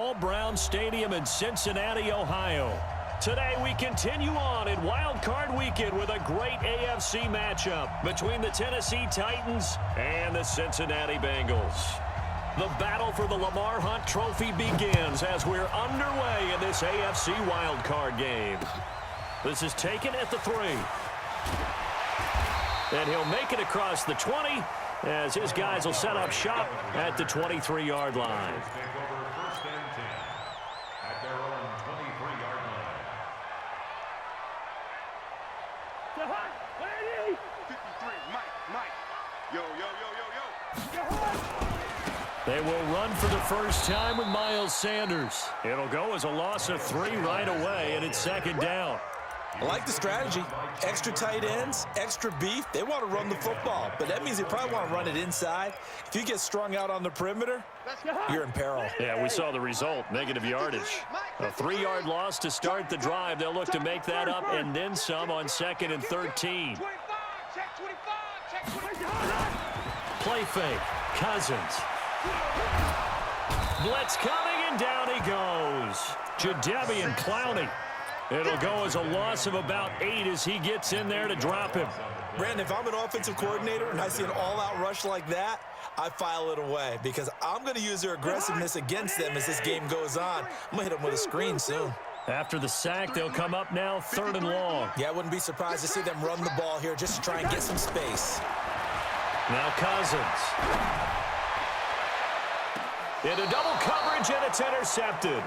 all-brown stadium in Cincinnati, Ohio. Today we continue on in Wild Card Weekend with a great AFC matchup between the Tennessee Titans and the Cincinnati Bengals. The battle for the Lamar Hunt Trophy begins as we're underway in this AFC Wild Card game. This is taken at the 3. And he'll make it across the 20 as his guys will set up shop at the 23-yard line. They will run for the first time with Miles Sanders. It'll go as a loss of 3 right away, and it's second down. I like the strategy. Extra tight ends, extra beef. They want to run the football, but that means they probably want to run it inside. If you get strung out on the perimeter, you're in peril. Yeah, we saw the result, negative yardage. A 3-yard loss to start the drive. They'll look to make that up and then some on 2nd and 13. Play fake. Cousins. Blitz coming, and down he goes. Jadeveon Clowney. It'll go as a loss of about 8 as he gets in there to drop him. Brandon, if I'm an offensive coordinator and I see an all-out rush like that, I file it away because I'm going to use their aggressiveness against them as this game goes on. I'm going to hit them with a screen soon. After the sack, they'll come up now 3rd and long. Yeah, I wouldn't be surprised to see them run the ball here just to try and get some space. Now Cousins. Into double coverage, and it's intercepted.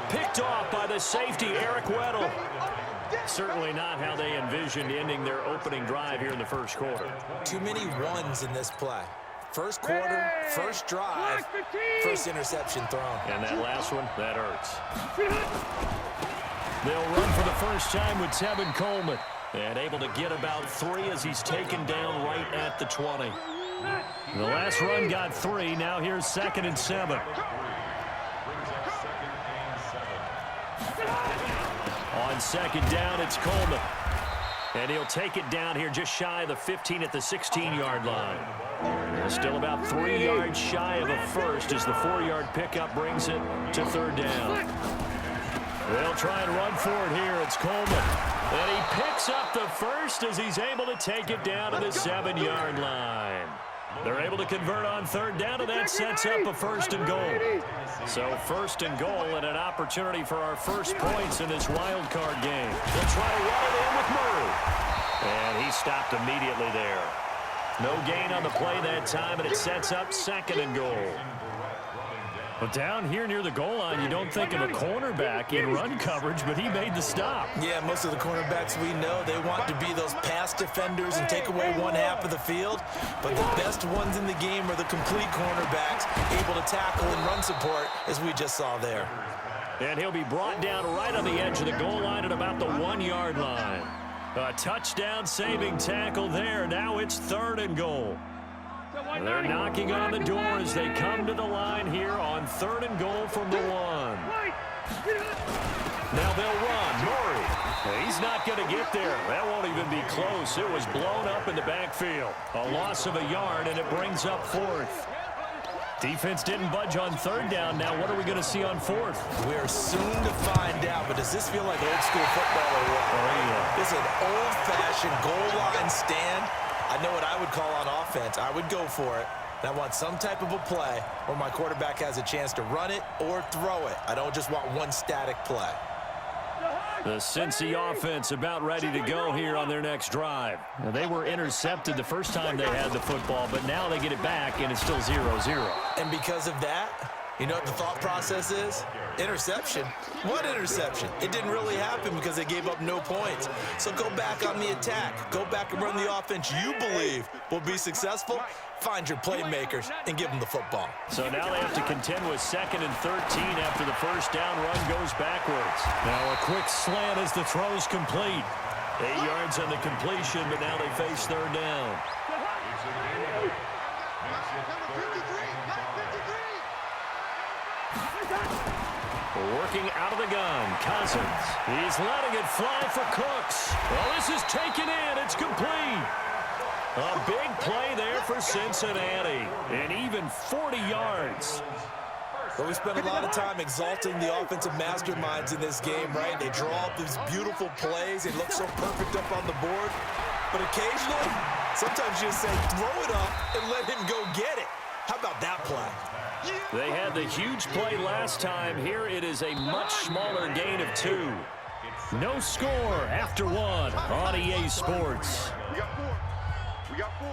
Picked off by the safety, Eric Weddle. Certainly not how they envisioned ending their opening drive here in the first quarter. Too many ones in this play. First quarter, first drive, first interception thrown. And that last one, that hurts. They'll run for the first time with Tevin Coleman. And able to get about 3 as he's taken down right at the 20. The last run got 3. Now here's 2nd and 7. On 2nd down, it's Coleman. And he'll take it down here just shy of the 15 at the 16-yard line. Still about 3 yards shy of a first as the 4-yard pickup brings it to 3rd down. They'll try and run for it here. It's Coleman. And he picks up the first as he's able to take it down to the 7-yard line. They're able to convert on 3rd down, and that sets up a 1st and goal. So 1st and goal and an opportunity for our first points in this wild card game. They'll try to run it in with Murray. And he stopped immediately there. No gain on the play that time, and it sets up 2nd and goal. But down here near the goal line, you don't think of a cornerback in run coverage, but he made the stop. Yeah, most of the cornerbacks we know, they want to be those pass defenders and take away one half of the field. But the best ones in the game are the complete cornerbacks, able to tackle and run support, as we just saw there. And he'll be brought down right on the edge of the goal line at about the 1-yard line. A touchdown-saving tackle there. Now it's 3rd and goal. They're knocking on the door as they come to the line here on 3rd and goal from the 1. Now they'll run. Murray. He's not going to get there. That won't even be close. It was blown up in the backfield. A loss of a yard, and it brings up 4th. Defense didn't budge on 3rd down. Now what are we going to see on 4th? We're soon to find out, but does this feel like old school football or what? Oh, yeah. This is an old-fashioned goal line stand. I know what I would call on offense. I would go for it. And I want some type of a play where my quarterback has a chance to run it or throw it. I don't just want one static play. The Cincy offense about ready to go here on their next drive. Now, they were intercepted the first time they had the football, but now they get it back, and it's still 0-0. And because of that, you know what the thought process is? Interception. What interception? It didn't really happen because they gave up no points. So go back on the attack. Go back and run the offense you believe will be successful. Find your playmakers and give them the football. So now they have to contend with 2nd and 13 after the first down run goes backwards. Now a quick slant as the throw's complete. 8 yards on the completion, but now they face 3rd down. Working out of the gun, Cousins. He's letting it fly for Cooks. Well, this is taken in. It's complete. A big play there for Cincinnati. And even 40 yards. But we spend a lot of time exalting the offensive masterminds in this game, right? They draw up these beautiful plays. They look so perfect up on the board. But occasionally, sometimes you just say, throw it up and let him go get it. How about that play? They had the huge play last time. Here it is a much smaller gain of 2. No score after 1 on EA Sports. We got 4. We got 4.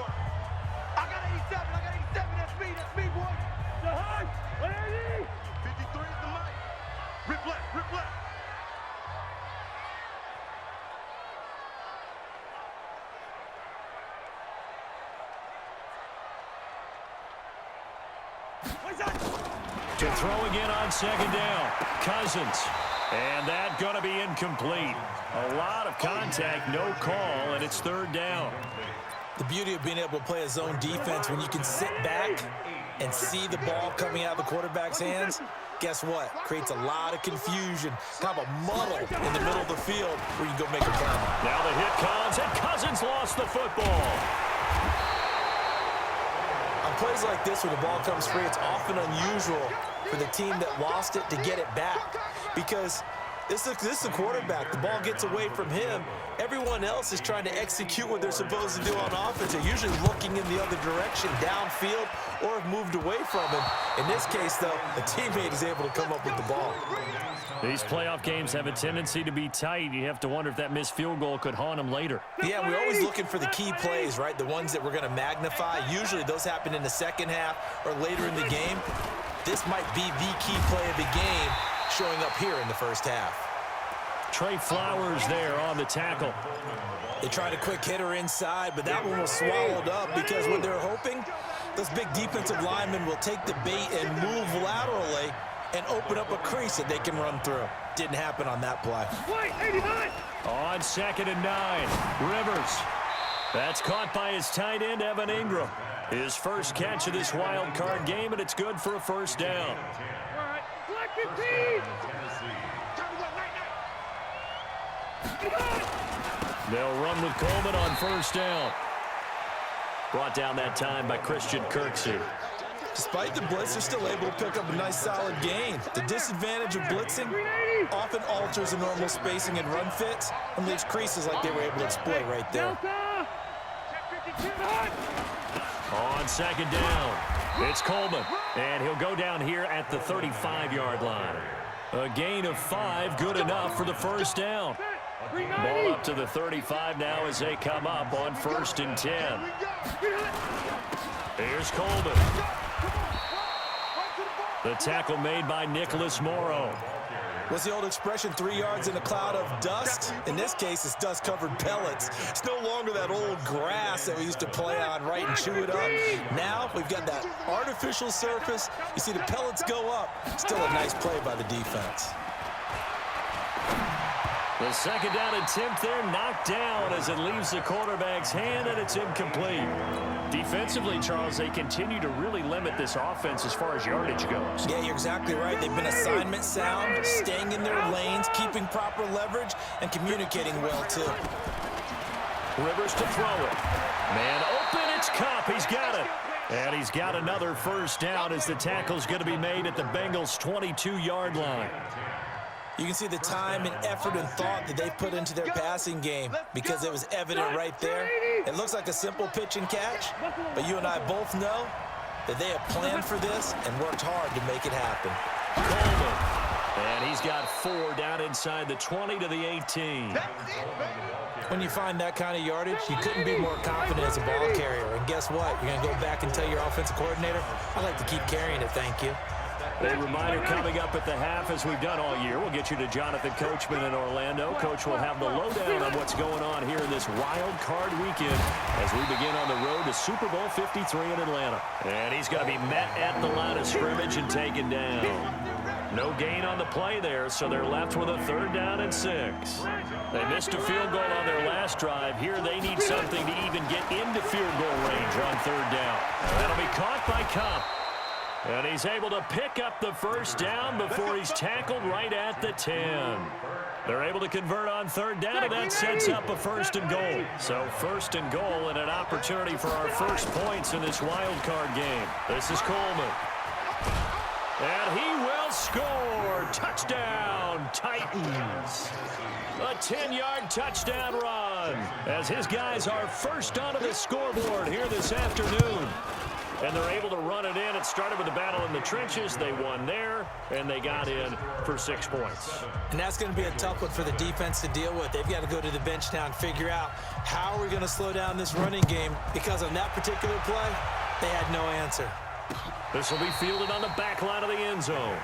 I got 87. I got 87. That's me, boy. The high. 53 is the mic. Rip left. Rip left. To throw again on second down. Cousins. And that going to be incomplete. A lot of contact, no call, and it's 3rd down. The beauty of being able to play a zone defense when you can sit back and see the ball coming out of the quarterback's hands, guess what? Creates a lot of confusion, kind of a muddle in the middle of the field where you can go make a play. Now the hit comes, and Cousins lost the football. On plays like this where the ball comes free, it's often unusual for the team that lost it to get it back because this is the quarterback. The ball gets away from him. Everyone else is trying to execute what they're supposed to do on offense. They're usually looking in the other direction, downfield, or have moved away from him. In this case, though, the teammate is able to come up with the ball. These playoff games have a tendency to be tight. You have to wonder if that missed field goal could haunt them later. Yeah, we're always looking for the key plays, right? The ones that we're going to magnify. Usually those happen in the second half or later in the game. This might be the key play of the game showing up here in the first half. Trey Flowers there on the tackle. They tried a quick hitter inside, but that one was swallowed up because what they're hoping, those big defensive linemen will take the bait and move laterally and open up a crease that they can run through. Didn't happen on that play. On 2nd and 9, Rivers. That's caught by his tight end, Evan Ingram. His first catch of this wild card game, and it's good for a first down. They'll run with Coleman on first down. Brought down that time by Christian Kirksey. Despite the blitz, they're still able to pick up a nice solid gain. The disadvantage of blitzing often alters the normal spacing and run fits and leaves creases like they were able to exploit right there. On 2nd down, it's Coleman, and he'll go down here at the 35-yard line. A gain of 5, good enough for the first down. Ball up to the 35 now as they come up on 1st and 10. Here's Coleman. The tackle made by Nicholas Morrow. What's the old expression, 3 yards in a cloud of dust? In this case, it's dust-covered pellets. It's no longer that old grass that we used to play on, right, and chew it up. Now we've got that artificial surface. You see the pellets go up. Still a nice play by the defense. The second down attempt there knocked down as it leaves the quarterback's hand, and it's incomplete. Defensively, Charles, they continue to really limit this offense as far as yardage goes. Yeah, you're exactly right. They've been assignment sound, staying in their lanes, keeping proper leverage, and communicating well, too. Rivers to throw it. Man open, it's Cup. He's got it. And he's got another first down as the tackle's going to be made at the Bengals' 22-yard line. You can see the time and effort and thought that they put into their passing game because it was evident right there. It looks like a simple pitch and catch, but you and I both know that they have planned for this and worked hard to make it happen. Coleman, and he's got 4 down inside the 20 to the 18. When you find that kind of yardage, you couldn't be more confident as a ball carrier. And guess what? You're going to go back and tell your offensive coordinator, I'd like to keep carrying it, thank you. A reminder coming up at the half, as we've done all year. We'll get you to Jonathan Coachman in Orlando. Coach will have the lowdown on what's going on here in this wild card weekend as we begin on the road to Super Bowl 53 in Atlanta. And he's going to be met at the line of scrimmage and taken down. No gain on the play there, so they're left with a 3rd down and 6. They missed a field goal on their last drive. Here they need something to even get into field goal range on 3rd down. That'll be caught by Cup. And he's able to pick up the first down before he's tackled right at the 10. They're able to convert on 3rd down, and that sets up a 1st and goal. So 1st and goal and an opportunity for our first points in this wild card game. This is Coleman. And he will score. Touchdown, Titans. A 10-yard touchdown run as his guys are first onto the scoreboard here this afternoon. And they're able to run it in. It started with a battle in the trenches. They won there, and they got in for 6 points. And that's going to be a tough one for the defense to deal with. They've got to go to the bench now and figure out how are we going to slow down this running game, because on that particular play, they had no answer. This will be fielded on the back line of the end zone.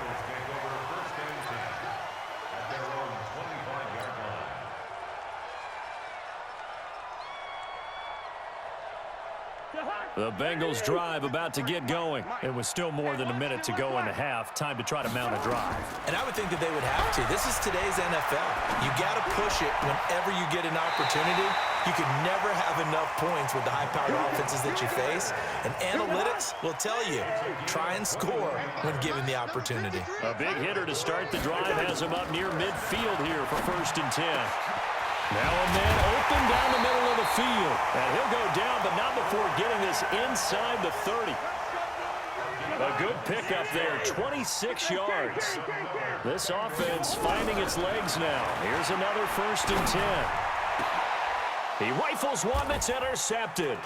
The Bengals drive about to get going. It was still more than a minute to go in the half. Time to try to mount a drive. And I would think that they would have to. This is today's NFL. You got to push it whenever you get an opportunity. You can never have enough points with the high-powered offenses that you face. And analytics will tell you, try and score when given the opportunity. A big hitter to start the drive has him up near midfield here for 1st and 10. Now a man open down the middle of the field. And he'll go down, but not before getting this inside the 30. A good pickup there, 26 yards. This offense finding its legs now. Here's another 1st and 10. He rifles one that's intercepted.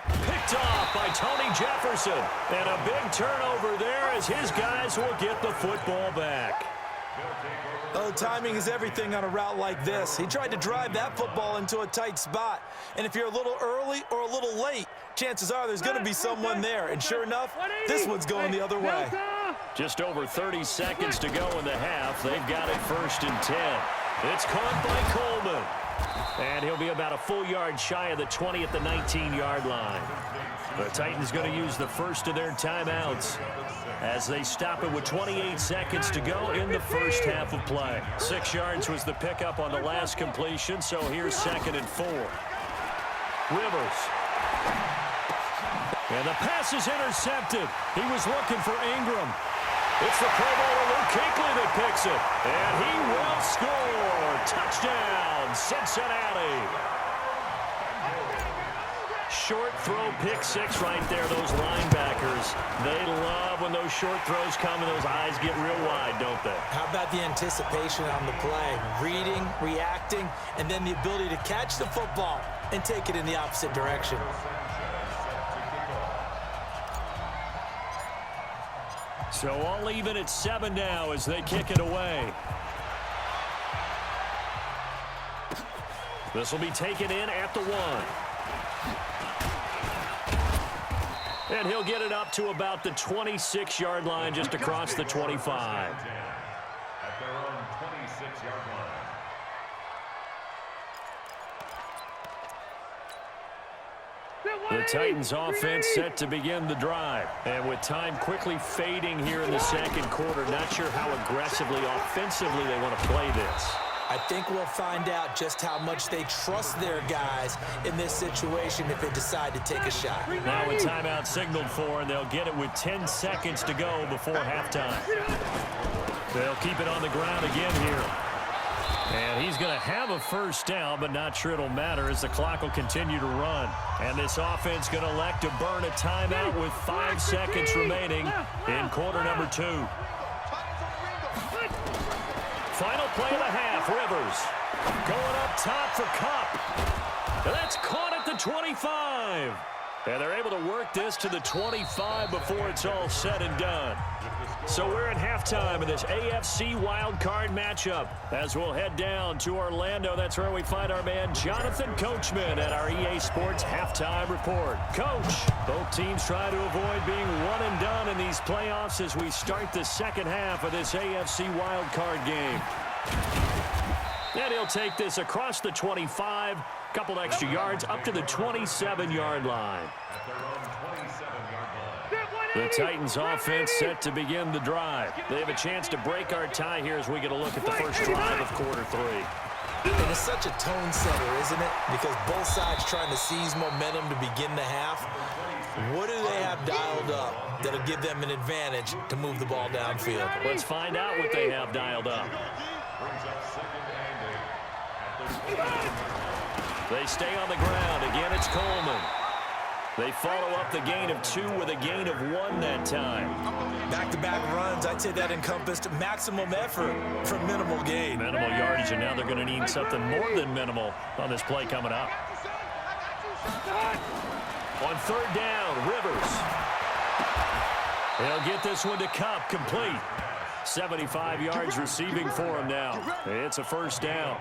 Picked off by Tony Jefferson. And a big turnover there as his guys will get the football back. Oh, timing is everything on a route like this. He tried to drive that football into a tight spot. And if you're a little early or a little late, chances are there's going to be someone there. And sure enough, this one's going the other way. Just over 30 seconds to go in the half. They've got it 1st and 10. It's caught by Coleman. And he'll be about a full yard shy of the 20 at the 19-yard line. The Titans going to use the first of their timeouts as they stop it with 28 seconds to go in the first half of play. 6 yards was the pickup on the last completion, so here's 2nd and 4. Rivers. And the pass is intercepted. He was looking for Ingram. It's the Pro Bowler Luke Kuechly that picks it. And he will score. Touchdown, Cincinnati. Short throw, pick 6 right there. Those linebackers, they love when those short throws come and those eyes get real wide, don't they? How about the anticipation on the play? Reading, reacting, and then the ability to catch the football and take it in the opposite direction. So all even at 7 now as they kick it away. This will be taken in at the 1. And he'll get it up to about the 26-yard line, just across the 25. At their own 26-yard line. The Titans offense set to begin the drive. And with time quickly fading here in the second quarter, not sure how aggressively, offensively they want to play this. I think we'll find out just how much they trust their guys in this situation if they decide to take a shot. Now a timeout signaled for, and they'll get it with 10 seconds to go before halftime. They'll keep it on the ground again here. And he's going to have a first down, but not sure it'll matter as the clock will continue to run. And this offense going to elect to burn a timeout with 5 seconds remaining in quarter number 2. Final play of the half, Rivers. Going up top for Kupp. And that's caught at the 25. And they're able to work this to the 25 before it's all said and done. So we're at halftime in this AFC wildcard matchup. As we'll head down to Orlando, that's where we find our man Jonathan Coachman at our EA Sports Halftime Report. Coach, both teams try to avoid being one and done in these playoffs as we start the second half of this AFC wildcard game. And he'll take this across the 25, couple extra yards up to the 27-yard line. The Titans offense set to begin the drive. They have a chance to break our tie here as we get a look at the first drive of quarter 3. And it's such a tone setter, isn't it? Because both sides trying to seize momentum to begin the half. What do they have dialed up that'll give them an advantage to move the ball downfield? Let's find out what they have dialed up. They stay on the ground. Again, it's Coleman. They follow up the gain of 2 with a gain of 1 that time. Back-to-back runs, I'd say that encompassed maximum effort for minimal gain. Minimal yardage, and now they're going to need something more than minimal on this play coming up. On 3rd down, Rivers. They'll get this one to Cup, complete. 75 yards receiving for him now. It's a 1st down.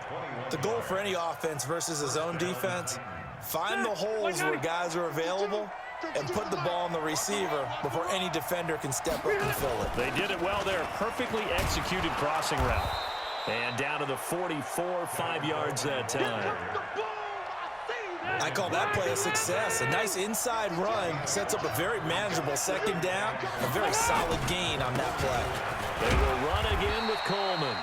The goal for any offense versus his own defense, find the holes where guys are available and put the ball on the receiver before any defender can step up and fill it. They did it well there. Perfectly executed crossing route. And down to the 44, 5 yards that time. I call that play a success. A nice inside run sets up a very manageable 2nd down. A very solid gain on that play. They will run again with Coleman.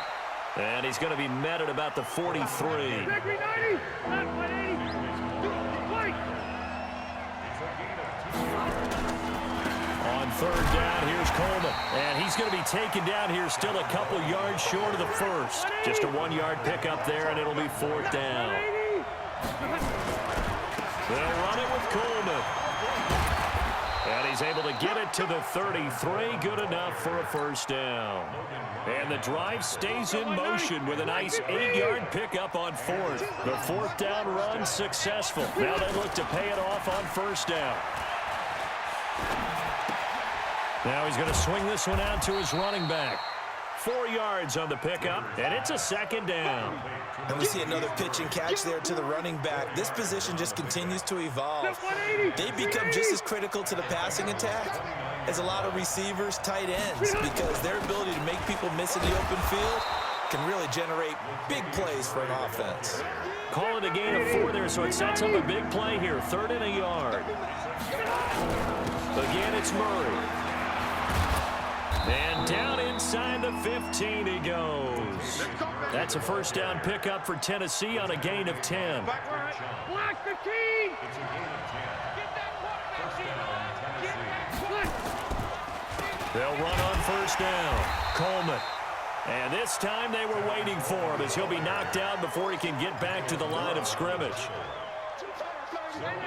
And he's going to be met at about the 43. On 3rd down, here's Coleman. And he's going to be taken down here still a couple yards short of the 1st. Just a 1-yard pickup there, and it'll be 4th down. They'll run it with Coleman. And he's able to get it to the 33. Good enough for a 1st down. And the drive stays in motion with a nice 8-yard pickup on 4th. The 4th down run successful. Now they look to pay it off on 1st down. Now he's going to swing this one out to his running back. 4 yards on the pickup, and it's a 2nd down. And we see another pitch and catch there to the running back. This position just continues to evolve. They become just as critical to the passing attack as a lot of receivers, tight ends, because their ability to make people miss in the open field can really generate big plays for an offense. Call it a gain of 4 there, so it sets up a big play here. 3rd and a yard. Again, it's Murray. And down inside the 15 he goes. That's a 1st down pickup for Tennessee on a gain of 10. Block 15! They'll run on 1st down. Coleman. And this time they were waiting for him as he'll be knocked out before he can get back to the line of scrimmage.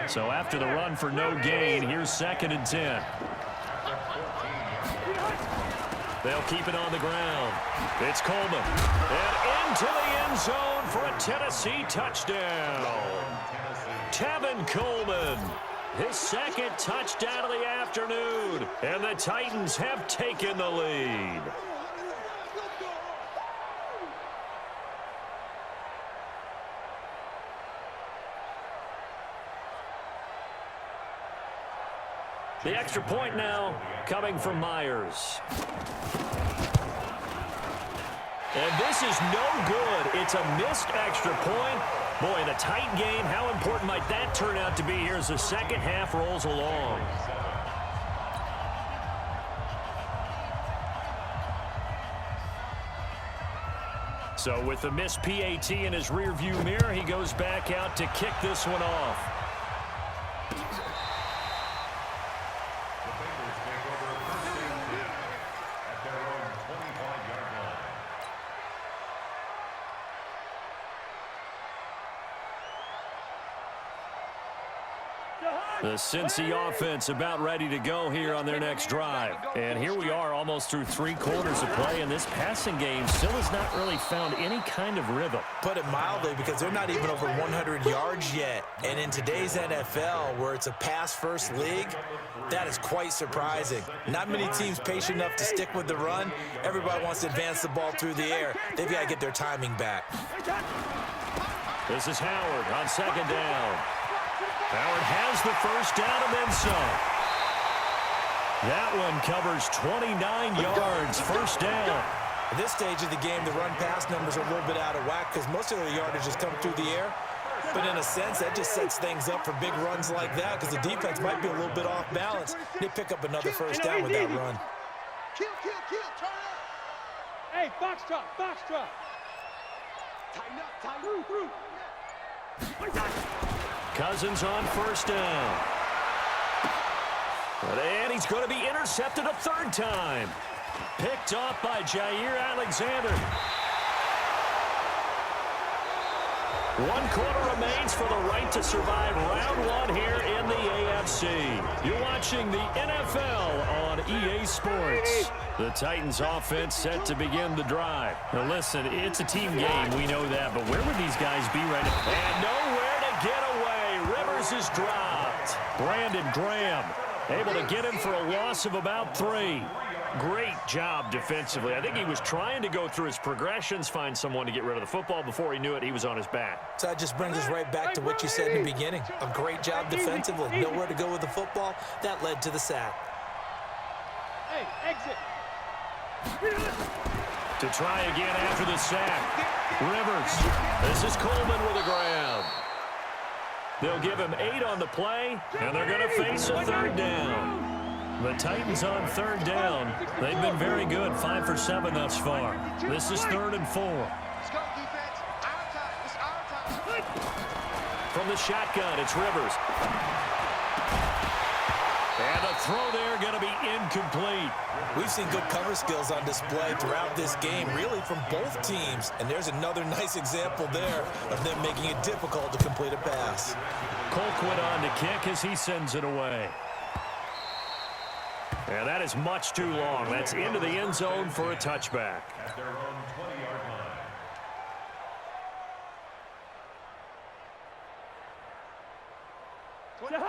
So after the run for no gain, here's 2nd and 10. They'll keep it on the ground. It's Coleman. And into the end zone for a Tennessee touchdown. Tevin Coleman. His 2nd touchdown of the afternoon. And the Titans have taken the lead. The extra point now coming from Myers. And this is no good. It's a missed extra point. Boy, in a tight game, how important might that turn out to be here as the 2nd half rolls along? So with the missed PAT in his rearview mirror, he goes back out to kick this one off. The Cincy offense about ready to go here on their next drive. And here we are almost through 3 quarters of play, and this passing game still has not really found any kind of rhythm. Put it mildly, because they're not even over 100 yards yet. And in today's NFL, where it's a pass-first league, that is quite surprising. Not many teams patient enough to stick with the run. Everybody wants to advance the ball through the air. They've got to get their timing back. This is Howard on 2nd down. Howard has the 1st down and then some. That one covers 29 yards, 1st down. At this stage of the game, the run-pass numbers are a little bit out of whack because most of the yardage has come through the air. But in a sense, that just sets things up for big runs like that because the defense might be a little bit off balance. They pick up another 1st down with that run. Kill, turn up. Hey, box drop. Tighten up, tighten up. Cousins on 1st down. And he's going to be intercepted a 3rd time. Picked off by Jair Alexander. 1 quarter remains for the right to survive round 1 here in the AFC. You're watching the NFL on EA Sports. The Titans offense set to begin the drive. Now listen, it's a team game, we know that, but where would these guys be right now? And nowhere to get away. Rivers is dropped. Brandon Graham able to get him for a loss of about 3. Great job defensively. I think he was trying to go through his progressions, find someone to get rid of the football. Before he knew it, he was on his back. So that just brings us right back to what you said in the beginning. A great job defensively. Nowhere to go with the football. That led to the sack. Hey, exit. To try again after the sack. Rivers. This is Coleman with a grab. They'll give him 8 on the play, and they're going to face a 3rd down. The Titans on 3rd down. They've been very good, 5 for 7 thus far. This is 3rd and 4. Let's go, defense. Our time. It's our time. From the shotgun, it's Rivers. And the throw there going to be incomplete. We've seen good cover skills on display throughout this game, really from both teams. And there's another nice example there of them making it difficult to complete a pass. Colquitt on to kick as he sends it away. And that is much too long. That's into the end zone for a touchback.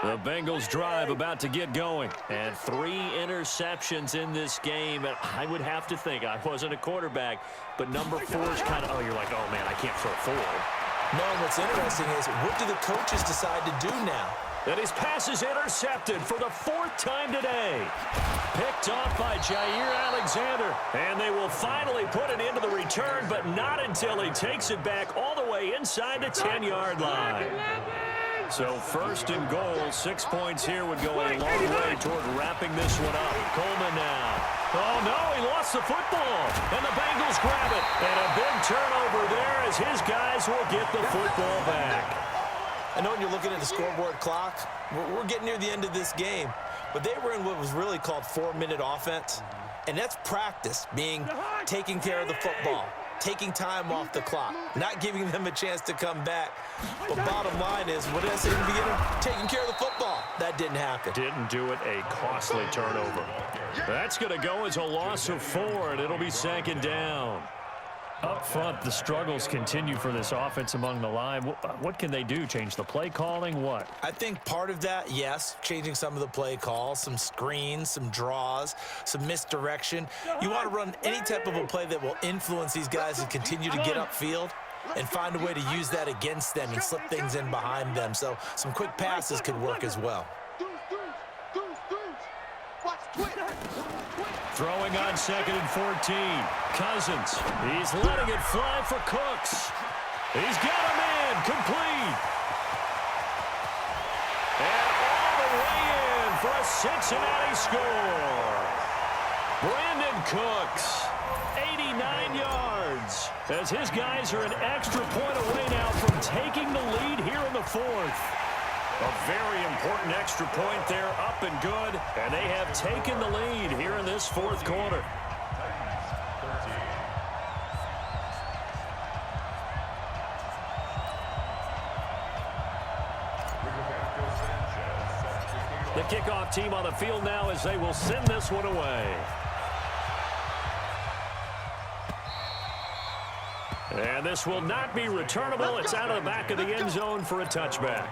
The Bengals drive about to get going. And 3 interceptions in this game. And I would have to think, I wasn't a quarterback, but number 4 is kind of, oh, you're like, oh, man, I can't throw 4. No, and what's interesting is, what do the coaches decide to do now? And his pass is intercepted for the 4th time today. Picked off by Jair Alexander. And they will finally put it into the return, but not until he takes it back all the way inside the 10-yard line. So 1st and goal, 6 points here would go a long way toward wrapping this one up. Coleman now. Oh, no, he lost the football. And the Bengals grab it. And a big turnover there as his guys will get the football back. I know when you're looking at the scoreboard clock, we're getting near the end of this game, but they were in what was really called 4-minute offense, and that's practice, being taking care of the football, taking time off the clock, not giving them a chance to come back. But bottom line is, what did I say in the beginning? Taking care of the football. That didn't happen. Didn't do it, a costly turnover. That's going to go as a loss of 4, and it'll be 2nd down. Up front, the struggles continue for this offense among the line. What can they do? Change the play calling? What? I think part of that, yes, changing some of the play calls, some screens, some draws, some misdirection. You want to run any type of a play that will influence these guys and continue to get upfield and find a way to use that against them and slip things in behind them. So some quick passes could work as well. Throwing on 2nd and 14. Cousins. He's letting it fly for Cooks. He's got him in. Complete. And all the way in for a Cincinnati score. Brandon Cooks. 89 yards. As his guys are an extra point away now from taking the lead here in the 4th. A very important extra point there, up and good, and they have taken the lead here in this 4th quarter. The kickoff team on the field now as they will send this one away. And this will not be returnable. It's out of the back of the end zone for a touchback.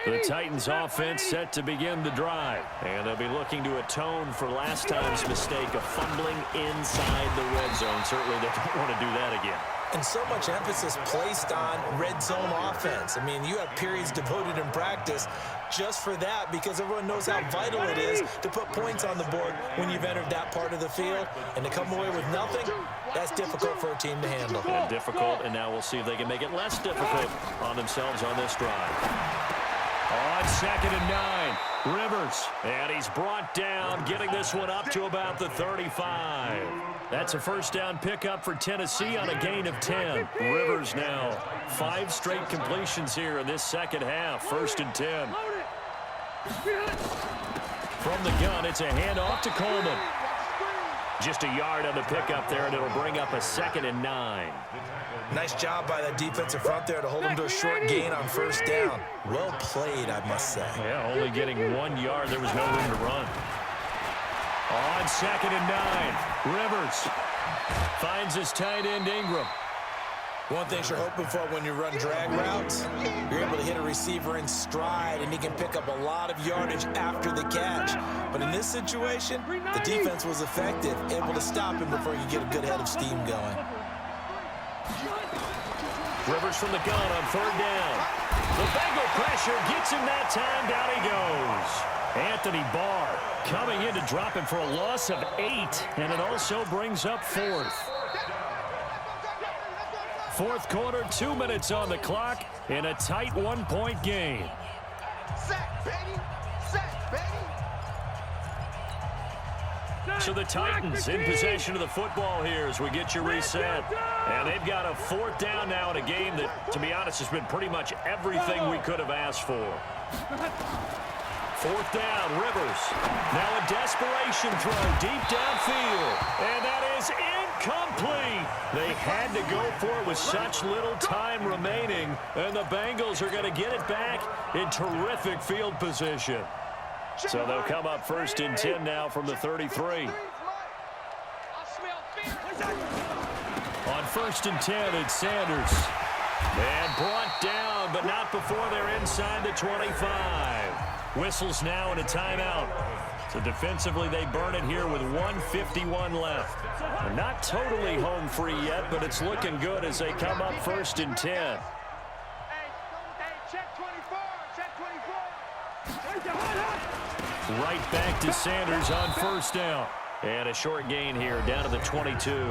The Titans offense set to begin the drive. And they'll be looking to atone for last time's mistake of fumbling inside the red zone. Certainly they don't want to do that again. And so much emphasis placed on red zone offense. I mean, you have periods devoted in practice just for that because everyone knows how vital it is to put points on the board when you've entered that part of the field. And to come away with nothing, that's difficult for a team to handle. And difficult, and now we'll see if they can make it less difficult on themselves on this drive. On 2nd and 9, Rivers, and he's brought down, getting this one up to about the 35. That's a 1st down pickup for Tennessee on a gain of 10. Rivers now 5 straight completions here in this 2nd half, 1st and 10. From the gun, it's a handoff to Coleman. Just a yard on the pickup there, and it'll bring up a 2nd and 9. Nice job by that defensive front there to hold him to a short gain on first down. Well played, I must say. Yeah, only getting 1 yard. There was no room to run. On 2nd and 9, Rivers finds his tight end Ingram. One thing you're hoping for when you run drag routes, you're able to hit a receiver in stride, and he can pick up a lot of yardage after the catch. But in this situation, the defense was effective, able to stop him before he could get a good head of steam going. Rivers from the gun on 3rd down. The Bengal pressure gets him that time. Down he goes. Anthony Barr coming in to drop him for a loss of 8, and it also brings up 4th. 4th quarter, 2 minutes on the clock in a tight 1-point game. Sack, baby. Sack, baby. So the Titans in possession of the football here as we get you reset. And they've got a 4th down now in a game that, to be honest, has been pretty much everything we could have asked for. 4th down, Rivers. Now a desperation throw deep downfield. And that is incomplete. They had to go for it with such little time remaining. And the Bengals are going to get it back in terrific field position. So they'll come up 1st and 10 now from the 33. On 1st and 10, it's Sanders. And brought down, but not before they're inside the 25. Whistles now and a timeout. So defensively, they burn it here with 1:51 left. They're not totally home free yet, but it's looking good as they come up 1st and 10. Right back to Sanders on 1st down. And a short gain here down to the 22.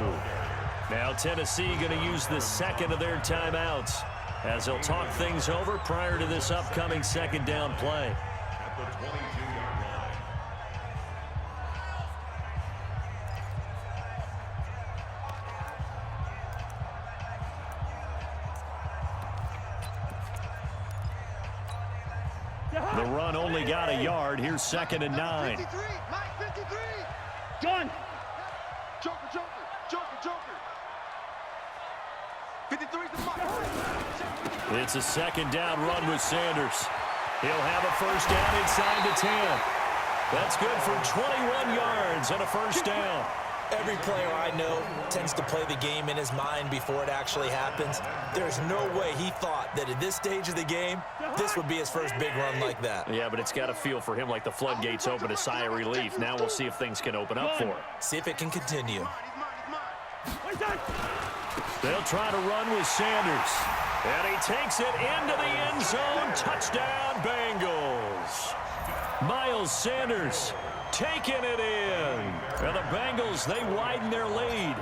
Now Tennessee going to use the 2nd of their timeouts as they'll talk things over prior to this upcoming 2nd down play. The run only got a yard. Here's 2nd and 9. 53, Mike, 53. Gun. Joker, Joker, Joker, Joker. 53's the mark. It's a 2nd down run with Sanders. He'll have a 1st down inside the 10. That's good for 21 yards and a 1st down. Every player I know tends to play the game in his mind before it actually happens. There's no way he thought that at this stage of the game, this would be his first big run like that. Yeah, but it's got to feel for him like the floodgates open, a sigh of relief. Now we'll see if things can open up for him. See if it can continue. They'll try to run with Sanders. And he takes it into the end zone. Touchdown, Bengals. Miles Sanders taking it in. And the Bengals, they widen their lead.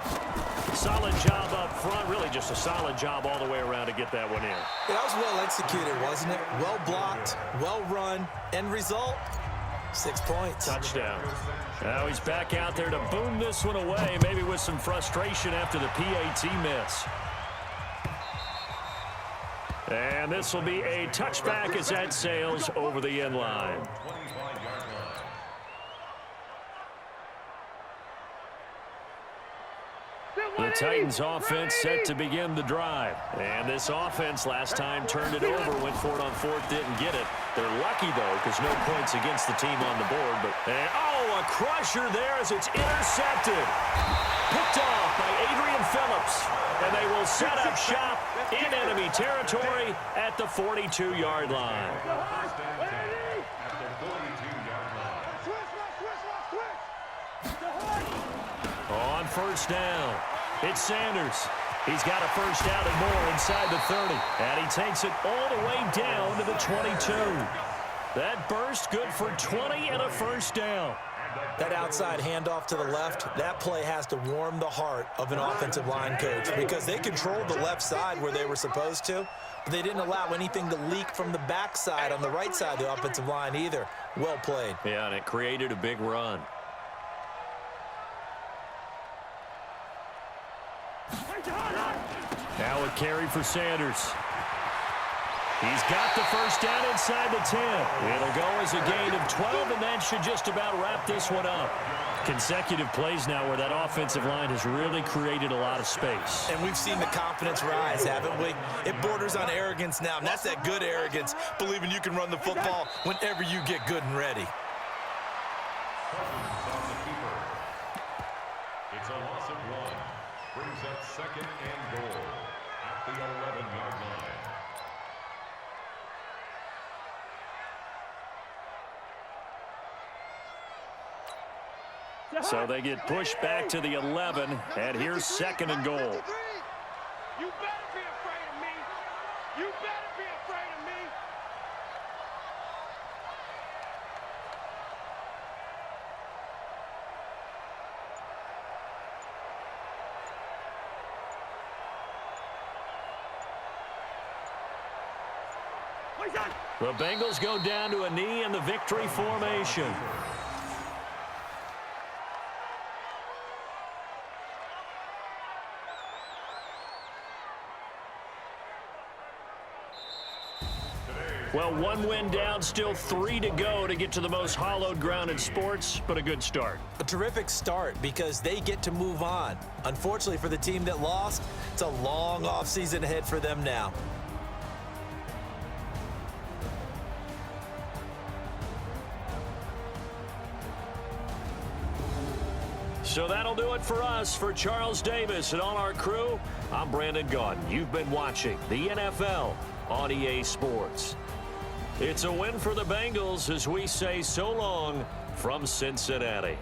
Solid job up front. Really just a solid job all the way around to get that one in. Yeah, that was well executed, wasn't it? Well blocked, well run. End result, 6 points. Touchdown. Now he's back out there to boom this one away, maybe with some frustration after the PAT miss. And this will be a touchback as that sails over the end line. The Titans offense set to begin the drive. And this offense last time turned it over, went for it on 4th, didn't get it. They're lucky, though, because no points against the team on the board. But oh, a crusher there as it's intercepted. Picked off by Adrian Phillips. And they will set up shop in enemy territory at the 42-yard line. On 1st down, it's Sanders. He's got a 1st down and more inside the 30. And he takes it all the way down to the 22. That burst good for 20 and a 1st down. That outside handoff to the left, that play has to warm the heart of an offensive line coach because they controlled the left side where they were supposed to, but they didn't allow anything to leak from the backside on the right side of the offensive line either. Well played. Yeah, and it created a big run. Now a carry for Sanders. He's got the first down inside the 10. It'll go as a gain of 12, and that should just about wrap this one up. Consecutive plays now where that offensive line has really created a lot of space. And we've seen the confidence rise, haven't we? It borders on arrogance now, and that's that good arrogance, believing you can run the football whenever you get good and ready. It's a loss of 1. Brings up 2nd and goal at the 11-yard line. So they get pushed back to the 11, and here's 2nd and goal. You better be afraid of me. You better be afraid of me. The Bengals go down to a knee in the victory formation. Well, 1 win down, still 3 to go to get to the most hallowed ground in sports, but a good start. A terrific start because they get to move on. Unfortunately for the team that lost, it's a long offseason ahead for them now. So that'll do it for us. For Charles Davis and all our crew, I'm Brandon Gaudin. You've been watching the NFL on EA Sports. It's a win for the Bengals as we say so long from Cincinnati.